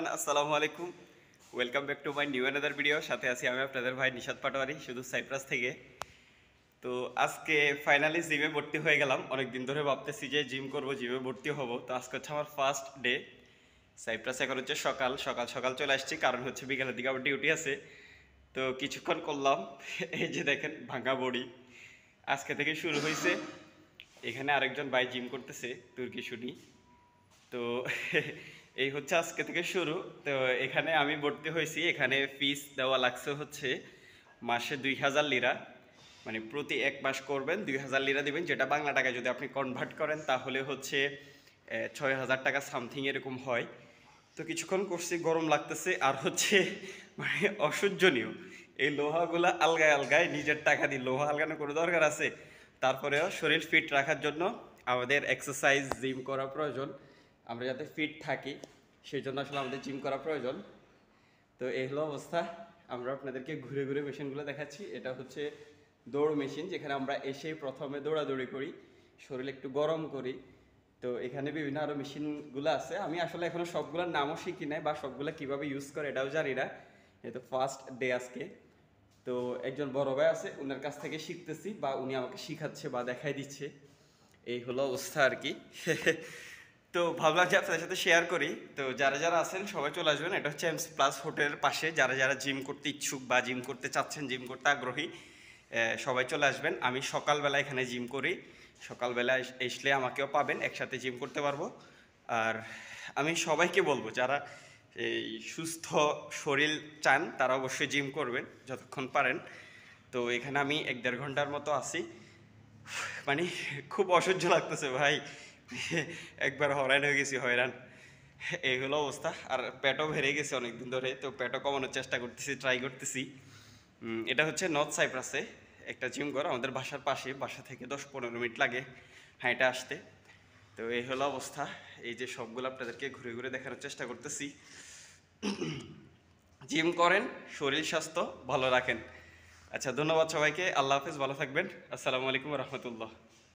Everyone, আসসালামু আলাইকুম। Welcome back to my new another video. সাথে আছি আমি আপনাদের ভাই নিশাত পাটোয়ারি, শুধু সাইপ্রাস থেকে। তো আজকে ফাইনালি জিমে ভর্তি হয়ে গেলাম। অনেক দিন ধরে ভাবতেছি যে জিম করব, জিমে ভর্তি হব। তো আজকে হচ্ছে আমার ফার্স্ট ডে সাইপ্রাস। এখন হচ্ছে সকাল সকাল সকাল চলে আসছি, কারণ হচ্ছে বিকালের দিকে আবার ডিউটি আছে। তো কিছুক্ষণ করলাম। এই যে দেখেন ভাঙা বডি, আজকে থেকে শুরু হয়েছে। এখানে আরেকজন ভাই জিম করতেছে, তুর্কি শুনি। তো এই হচ্ছে আজকে থেকে শুরু। তো এখানে আমি ভর্তি হয়েছি। এখানে ফিস দেওয়া লাগছে হচ্ছে মাসে 2000 লিরা, মানে প্রতি এক মাস করবেন 2000 লিরা দিবেন, যেটা বাংলা টাকায় যদি আপনি কনভার্ট করেন তাহলে হচ্ছে 6000 টাকা সামথিং এরকম হয়। তো কিছুক্ষণ করছি, গরম লাগতেছে আর হচ্ছে মানে অসহ্যনীয়। এই লোহাগুলা আলগায় আলগায়, নিজের টাকা দিয়ে লোহা আলগানো কোনো দরকার আছে? তারপরেও শরীর ফিট রাখার জন্য আমাদের এক্সারসাইজ জিম করা প্রয়োজন। আমরা যাতে ফিট থাকি সেই জন্য আসলে আমাদের জিম করা প্রয়োজন। তো এই হলো অবস্থা। আমরা আপনাদেরকে ঘুরে ঘুরে মেশিনগুলো দেখাচ্ছি। এটা হচ্ছে দৌড় মেশিন, যেখানে আমরা এসেই প্রথমে দৌড়াদৌড়ি করি, শরীর একটু গরম করি। তো এখানে বিভিন্ন আরও মেশিনগুলো আছে। আমি আসলে এখনও সবগুলোর নামও শিখি নাই, বা সবগুলো কীভাবে ইউজ করে এটাও জানি না। এই তো ফার্স্ট ডে আজকে। তো একজন বড় ভাই আছে, ওনার কাছ থেকে শিখতেছি, বা উনি আমাকে শিখাচ্ছে বা দেখাই দিচ্ছে। এই হলো অবস্থা আর কি। তো ভাবলাম যে আপনাদের সাথে শেয়ার করি। তো যারা যারা আছেন সবাই চলে আসবেন। এটা হচ্ছে এমস প্লাস হোটেলের পাশে। যারা যারা জিম করতে ইচ্ছুক বা জিম করতে চাচ্ছেন, জিম করতে আগ্রহী, সবাই চলে আসবেন। আমি সকালবেলা এখানে জিম করি। সকালবেলা আসলে আমাকেও পাবেন, একসাথে জিম করতে পারবো। আর আমি সবাইকে বলবো, যারা এই সুস্থ শরীর চান তারা অবশ্যই জিম করবেন যতক্ষণ পারেন। তো এখানে আমি 1-1.5 ঘন্টার মতো আছি। মানে খুব অসহ্য লাগতেছে ভাই, একবার হয়রান হয়ে গেছি, হয়রান। এই হলো অবস্থা। আর পেটও ভেড়ে গেছে অনেকদিন ধরে, তো পেটও কমানোর চেষ্টা করতেছি, ট্রাই করতেছি। এটা হচ্ছে নর্থ সাইপ্রাসে একটা জিম ঘর, আমাদের বাসার পাশে। বাসা থেকে 10-15 মিনিট লাগে হাঁটা আসতে। তো এই হলো অবস্থা। এই যে সবগুলো আপনাদেরকে ঘুরে ঘুরে দেখানোর চেষ্টা করতেছি। জিম করেন, শরীর স্বাস্থ্য ভালো রাখেন। আচ্ছা, ধন্যবাদ সবাইকে। আল্লাহ হাফেজ, ভালো থাকবেন। আসসালামু আলাইকুম রহমতুল্লাহ।